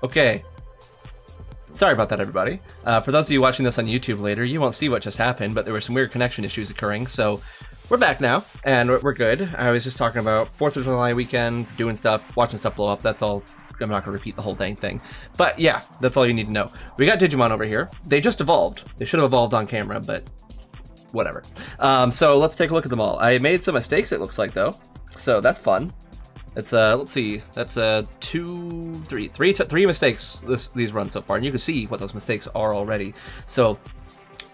Okay. Sorry about that, everybody. For those of you watching this on YouTube later, you won't see what just happened, but there were some weird connection issues occurring, so we're back now, and we're good. I was just talking about 4th of July weekend, doing stuff, watching stuff blow up, that's all. I'm not going to repeat the whole dang thing. But yeah, that's all you need to know. We got Digimon over here. They just evolved. They should have evolved on camera, but whatever. So let's take a look at them all. I made some mistakes, it looks like, though, so that's fun. It's let's see, that's three mistakes these runs so far, and you can see what those mistakes are already. So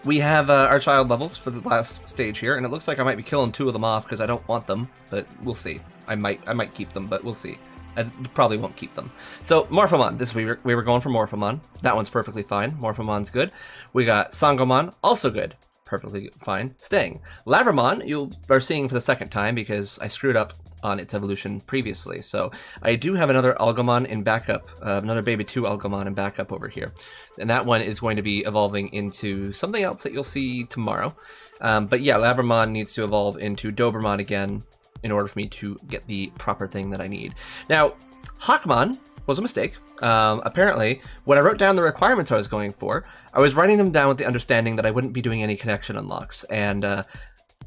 we have our child levels for the last stage here, and it looks like I might be killing 2 of them off because I don't want them, but we'll see. I might keep them, but we'll see. I probably won't keep them. So Morphomon, we were going for Morphomon. That one's perfectly fine. Morphomon's good. We got Sangomon, also good. Perfectly fine. Staying. Labramon, you are seeing for the second time because I screwed up on its evolution previously. So I do have another Algomon in backup, another Baby 2 Algomon in backup over here. And that one is going to be evolving into something else that you'll see tomorrow. But yeah, Labramon needs to evolve into Dobermon again in order for me to get the proper thing that I need. Now, Hawkmon was a mistake. Apparently, when I wrote down the requirements I was going for, I was writing them down with the understanding that I wouldn't be doing any connection unlocks, and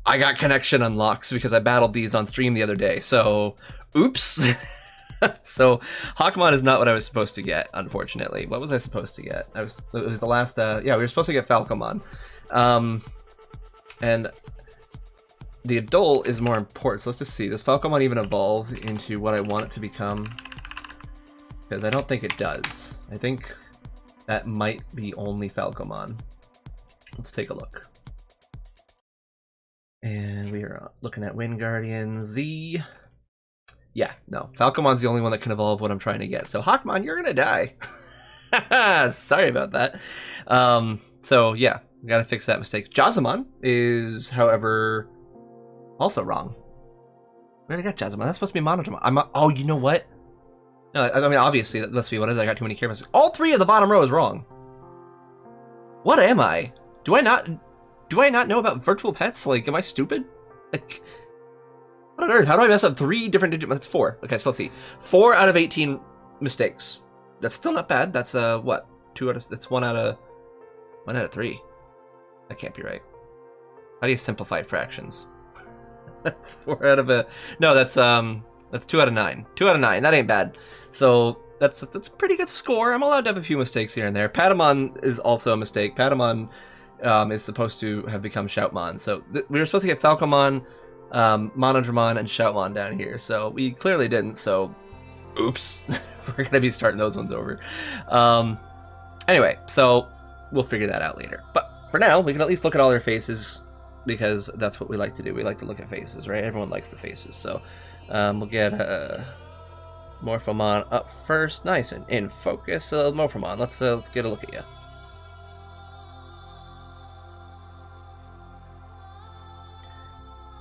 I got connection unlocks because I battled these on stream the other day, so oops. So Hawkmon is not what I was supposed to get, unfortunately. What was I supposed to get? It was the last, yeah, we were supposed to get Falcomon. And the adult is more important, so let's just see. Does Falcomon even evolve into what I want it to become? Because I don't think it does. I think that might be only Falcomon. Let's take a look. And we are looking at Wind Guardian Z. Yeah, no. Falcomon's the only one that can evolve what I'm trying to get. So Hawkmon, you're gonna die. Sorry about that. So yeah, we gotta fix that mistake. Jazamon is, however, also wrong. Where did I get Jazamon? That's supposed to be Monodramon. Oh, you know what? No, I mean, obviously, that must be what it is. I got too many characters. All 3 of the bottom row is wrong. What am I? Do I not know about virtual pets? Like, am I stupid? Like, what on earth? How do I mess up 3 different Digimon? That's 4. Okay, so let's see. 4 out of 18 mistakes. That's still not bad. That's, what? 2 out of... That's 1 out of 3. That can't be right. How do you simplify fractions? 4 out of a... No, that's 2 out of 9. 2 out of 9. That ain't bad. So that's a pretty good score. I'm allowed to have a few mistakes here and there. Patamon is also a mistake. Patamon is supposed to have become Shoutmon. So we were supposed to get Falcomon, Monodramon, and Shoutmon down here. So we clearly didn't. So oops. We're going to be starting those ones over. Anyway, so we'll figure that out later. But for now, we can at least look at all their faces because that's what we like to do. We like to look at faces, right? Everyone likes the faces. So we'll get Morphomon up first. Nice and in focus. Morphomon, let's get a look at you.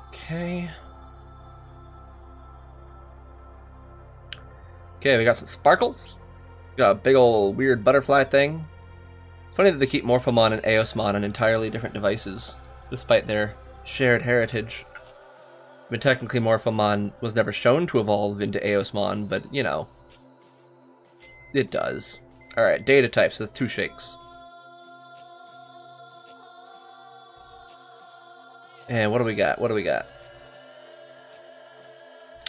Okay. Okay, we got some sparkles. We got a big old weird butterfly thing. Funny that they keep Morphomon and Eosmon on entirely different devices, despite their shared heritage. I mean, technically Morphomon was never shown to evolve into Eosmon, but, you know, it does. Alright, data types, that's 2 shakes. And what do we got? What do we got?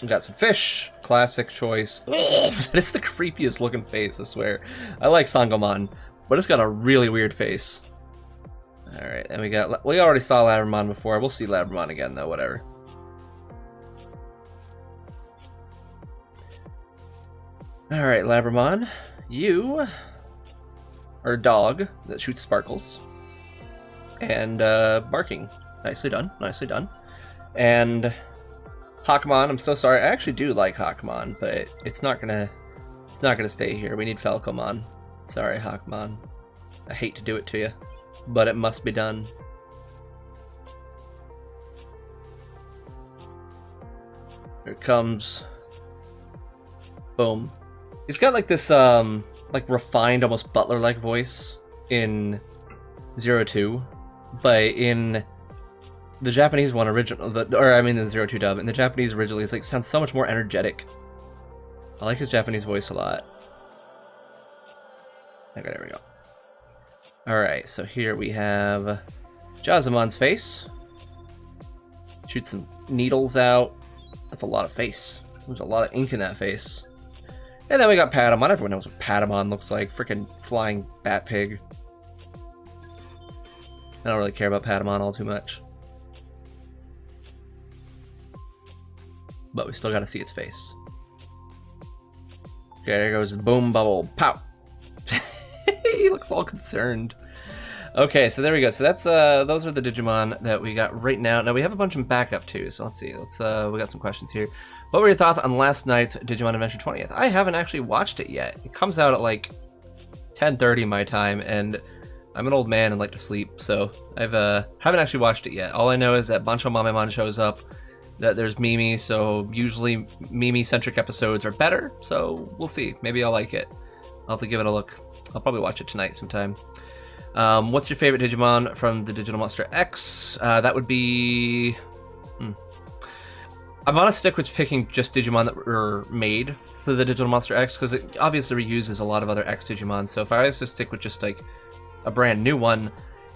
We got some fish. Classic choice. It's the creepiest looking face, I swear. I like Sangomon, but it's got a really weird face. Alright, and we already saw Labramon before. We'll see Labramon again, though, whatever. Alright, Labramon. You are a dog that shoots sparkles. And barking. Nicely done, nicely done. And Hawkmon, I'm so sorry. I actually do like Hawkmon, but it's not gonna stay here. We need Falcomon. Sorry, Hawkmon. I hate to do it to you, but it must be done. Here it comes. Boom. He's got like this like refined, almost butler-like voice in 02, but in the Japanese one original, the 02 dub, in the Japanese originally, it's like sounds so much more energetic. I like his Japanese voice a lot. Okay, there we go. Alright, so here we have Jazamon's face. Shoot some needles out. That's a lot of face. There's a lot of ink in that face. And then we got Patamon. Everyone knows what Patamon looks like. Freaking flying bat pig. I don't really care about Patamon all too much. But we still gotta see its face. Okay, there goes Boom Bubble. Pow! He looks all concerned. Okay, so there we go. So that's those are the Digimon that we got right now. Now we have a bunch in backup too. So let's see. We got some questions here. What were your thoughts on last night's Digimon Adventure 20th? I haven't actually watched it yet. It comes out at like 10:30 my time, and I'm an old man and like to sleep, so I've haven't actually watched it yet. All I know is that Bancho Mamemon shows up, that there's Mimi, so usually Mimi-centric episodes are better, so we'll see. Maybe I'll like it. I'll have to give it a look. I'll probably watch it tonight sometime. What's your favorite Digimon from the Digital Monster X? That would be... I'm gonna stick with picking just Digimon that were made for the Digital Monster X, because it obviously reuses a lot of other X Digimon, so if I was to stick with just like a brand new one,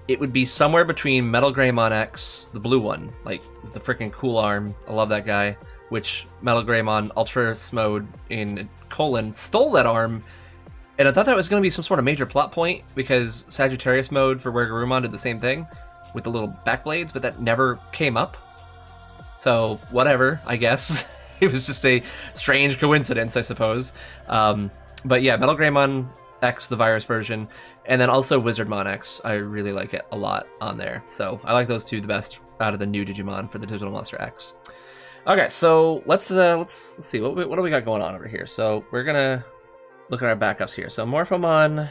it would be somewhere between Metal Greymon X, the blue one, like the freaking cool arm. I love that guy. Which Metal Greymon Ultras mode in colon stole that arm, and I thought that was going to be some sort of major plot point because Sagittarius mode for Wergurumon did the same thing with the little back blades, but that never came up. So whatever, I guess. It was just a strange coincidence, I suppose. But yeah, Metal Greymon X, the virus version, and then also Wizardmon X. I really like it a lot on there. So I like those two the best out of the new Digimon for the Digital Monster X. Okay, so let's see what do we got going on over here. So we're gonna look at our backups here. So Morphomon,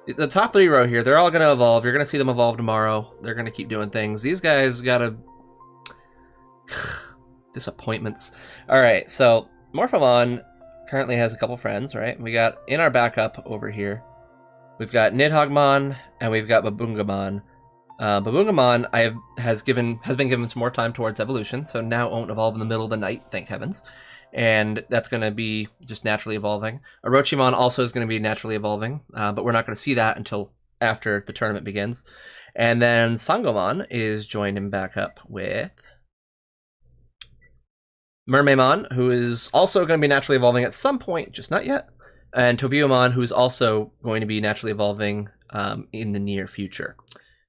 the top 3 row here, they're all gonna evolve. You're gonna see them evolve tomorrow. They're gonna keep doing things. These guys gotta disappointments. All right, so Morphomon currently has a couple friends, right? We got in our backup over here, we've got Nidhoggmon and we've got Babungamon. Babungamon has been given some more time towards evolution, so now it won't evolve in the middle of the night, thank heavens. And that's going to be just naturally evolving. Orochimon also is going to be naturally evolving, but we're not going to see that until after the tournament begins. And then Sangomon is joined in backup with Mermaimon, who is also going to be naturally evolving at some point, just not yet. And Tobiumon, who's also going to be naturally evolving in the near future.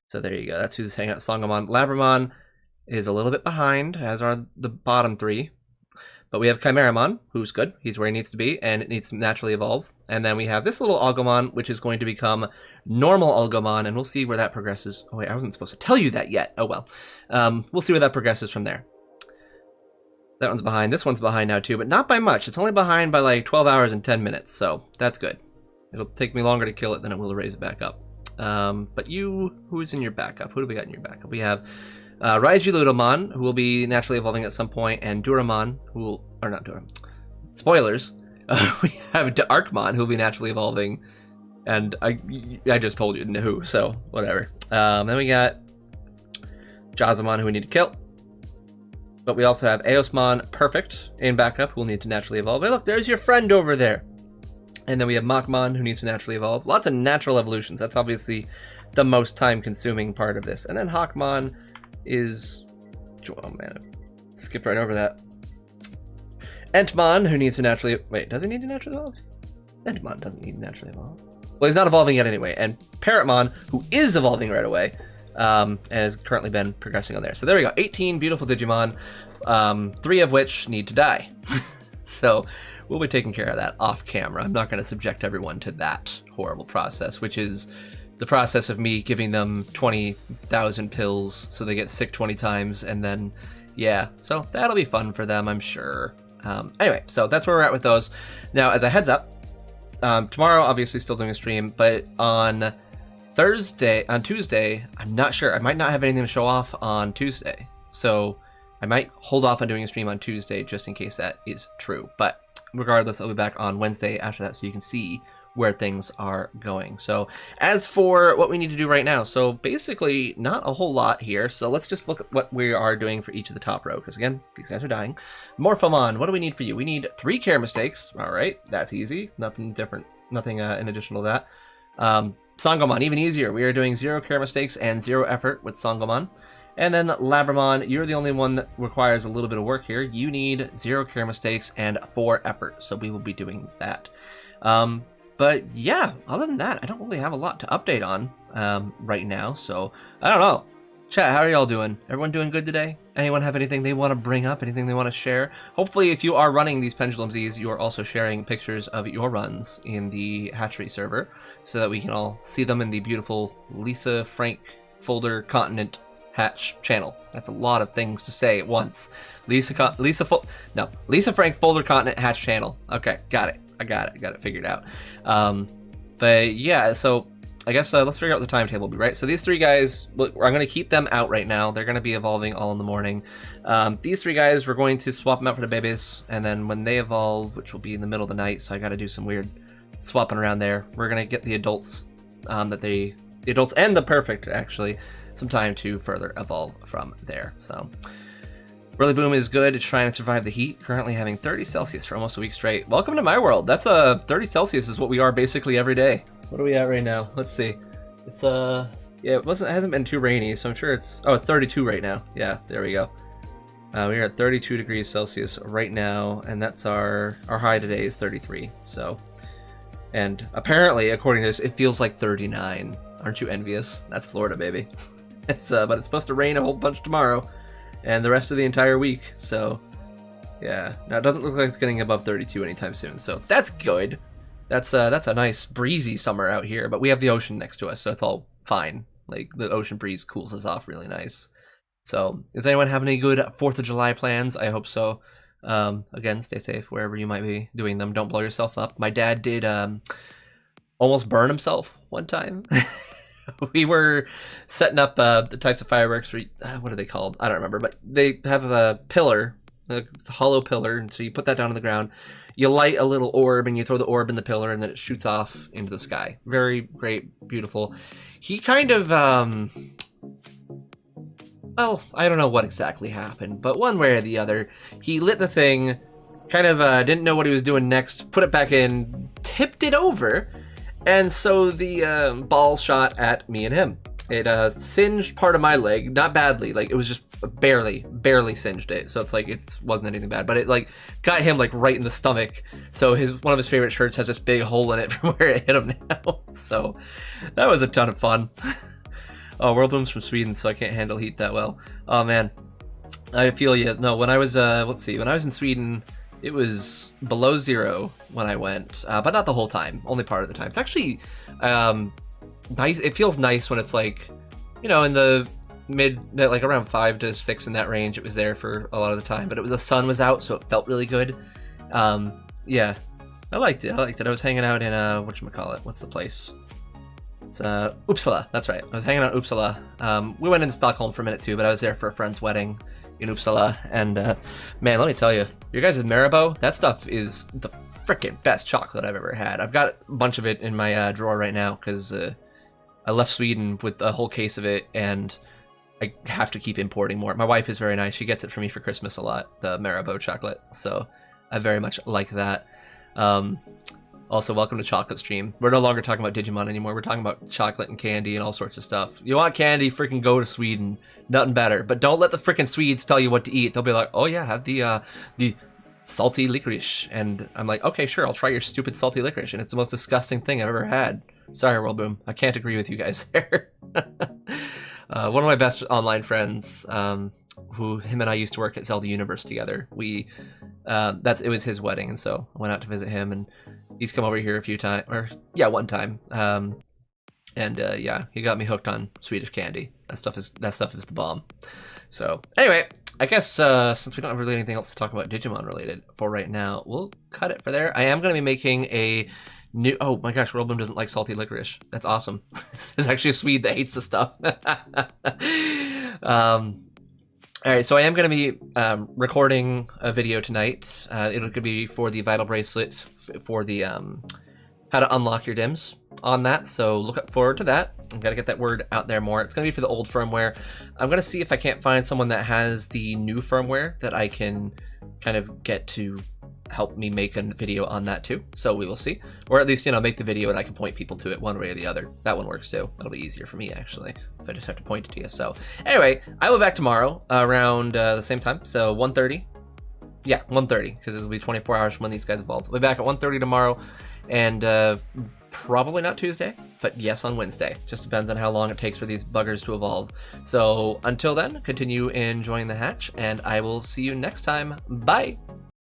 So there you go. That's who's hanging out. Sangomon. Labramon is a little bit behind, as are the bottom 3. But we have Chimeramon, who's good. He's where he needs to be, and it needs to naturally evolve. And then we have this little Algomon, which is going to become normal Algomon, and we'll see where that progresses. Oh wait, I wasn't supposed to tell you that yet. Oh well. We'll see where that progresses from there. That one's behind. This one's behind now too, but not by much. It's only behind by like 12 hours and 10 minutes, so that's good. It'll take me longer to kill it than it will to raise it back up. But who's in your backup? Who do we got in your backup? We have Raiji Ludomon, who will be naturally evolving at some point, and Duramon, who will, or not Duramon, spoilers. We have Arkmon, who will be naturally evolving, and I just told you who, so whatever. Then we got Jazamon, who we need to kill. But we also have Eosmon Perfect in backup, who will need to naturally evolve. Hey, look, there's your friend over there. And then we have Machmon, who needs to naturally evolve. Lots of natural evolutions. That's obviously the most time-consuming part of this. And then Hawkmon is... Oh, man. I skipped right over that. Entmon, who needs to naturally... Wait, does he need to naturally evolve? Entmon doesn't need to naturally evolve. Well, he's not evolving yet anyway. And Parrotmon, who is evolving right away, and has currently been progressing on there. So there we go. 18 beautiful Digimon, 3 of which need to die. So we'll be taking care of that off camera. I'm not going to subject everyone to that horrible process, which is the process of me giving them 20,000 pills so they get sick 20 times, and then, yeah, so that'll be fun for them, I'm sure. Anyway, so that's where we're at with those. Now, as a heads up, tomorrow, obviously still doing a stream, but on Tuesday, I'm not sure. I might not have anything to show off on Tuesday, so I might hold off on doing a stream on Tuesday just in case that is true. But regardless, I'll be back on Wednesday after that so you can see where things are going. So as for what we need to do right now, so basically not a whole lot here. So let's just look at what we are doing for each of the top row, because again, these guys are dying. Morphomon, what do we need for you? We need 3 care mistakes. All right, that's easy. Nothing different. Nothing in addition to that. Sangomon, even easier. We are doing 0 care mistakes and 0 effort with Sangomon. And then Labramon, you're the only one that requires a little bit of work here. You need 0 care mistakes and 4 effort, so we will be doing that. But yeah, other than that, I don't really have a lot to update on right now, so I don't know. Chat, how are y'all doing? Everyone doing good today? Anyone have anything they want to bring up, anything they want to share? Hopefully, if you are running these Pendulum Zs, you are also sharing pictures of your runs in the hatchery server so that we can all see them in the beautiful Lisa Frank folder continent hatch channel. That's a lot of things to say at once. Lisa Frank folder continent hatch channel. Okay, got it. I got it figured out. But yeah, so I guess let's figure out what the timetable will be, right? So these 3 guys, I'm going to keep them out right now. They're going to be evolving all in the morning. These 3 guys, we're going to swap them out for the babies, and then when they evolve, which will be in the middle of the night, so I got to do some weird swapping around there. We're going to get the adults, the adults and the perfect, actually, some time to further evolve from there. So Whirly Boom is good. It's trying to survive the heat. Currently having 30 Celsius for almost a week straight. Welcome to my world. That's 30 Celsius is what we are basically every day. What are we at right now? Let's see. It's yeah, it hasn't been too rainy, so I'm sure it's 32 right now. Yeah, there we go. We are at 32 degrees Celsius right now, and that's our high today is 33. So, and apparently, according to this, it feels like 39. Aren't you envious? That's Florida, baby. It's but it's supposed to rain a whole bunch tomorrow, and the rest of the entire week. So, yeah. Now it doesn't look like it's getting above 32 anytime soon. So that's good. That's a nice breezy summer out here, but we have the ocean next to us, so it's all fine. Like the ocean breeze cools us off really nice. So, does anyone have any good 4th of July plans? I hope so. Again, stay safe wherever you might be doing them. Don't blow yourself up. My dad did almost burn himself one time. We were setting up the types of fireworks. What are they called? I don't remember, but they have a pillar. It's a hollow pillar, and so you put that down on the ground. You light a little orb, and you throw the orb in the pillar, and then it shoots off into the sky. Very great, beautiful. He kind of, well, I don't know what exactly happened, but one way or the other, he lit the thing, kind of didn't know what he was doing next, put it back in, tipped it over, and so the ball shot at me and him. It singed part of my leg, not badly, like it was just barely singed it. So it's like it wasn't anything bad, but it like got him like right in the stomach. So one of his favorite shirts has this big hole in it from where it hit him now. So that was a ton of fun. Oh, World Boom's from Sweden, so I can't handle heat that well. Oh man, I feel you. No, when I was let's see, when I was in Sweden, it was below 0 when I went, but not the whole time. Only part of the time. It's actually nice. It feels nice when it's like, you know, in the like around 5 to 6 in that range. It was there for a lot of the time, but the sun was out, so it felt really good. Yeah, I liked it. I was hanging out in whatchamacallit, what's the place? It's Uppsala. That's right. I was hanging out in Uppsala. We went into Stockholm for a minute too, but I was there for a friend's wedding in Uppsala, and man, let me tell you, your guys' Marabou, that stuff is the freaking best chocolate I've ever had. I've got a bunch of it in my drawer right now because I left Sweden with a whole case of it, and I have to keep importing more. My wife is very nice. She gets it for me for Christmas a lot, the Marabou chocolate. So I very much like that. Also, welcome to Chocolate Stream. We're no longer talking about Digimon anymore. We're talking about chocolate and candy and all sorts of stuff. You want candy, freaking go to Sweden. Nothing better. But don't let the freaking Swedes tell you what to eat. They'll be like, oh yeah, have the salty licorice. And I'm like, okay, sure, I'll try your stupid salty licorice. And it's the most disgusting thing I've ever had. Sorry, World Boom. I can't agree with you guys there. One of my best online friends, him and I used to work at Zelda Universe together. It was his wedding, and so I went out to visit him, and he's come over here a few times, one time. Yeah, he got me hooked on Swedish candy. That stuff is the bomb. So anyway, I guess since we don't have really anything else to talk about Digimon related for right now, we'll cut it for there. I am going to be making a new. Oh my gosh, World Boom doesn't like salty licorice. That's awesome. There's actually a Swede that hates the stuff. All right, so I am going to be recording a video tonight. It'll be for the Vital Bracelets, for the how to unlock your DIMs on that. So look forward to that. I've got to get that word out there more. It's going to be for the old firmware. I'm going to see if I can't find someone that has the new firmware that I can kind of get to help me make a video on that too. So we will see, or at least, you know, make the video and I can point people to it one way or the other. That one works too. That'll be easier for me actually if I just have to point it to you. So anyway, I will be back tomorrow around the same time. So 1:30. Yeah, 1:30, because it'll be 24 hours from when these guys evolved. I'll be back at 1:30 tomorrow, and probably not Tuesday, but yes, on Wednesday. Just depends on how long it takes for these buggers to evolve. So until then, continue enjoying the hatch, and I will see you next time. Bye!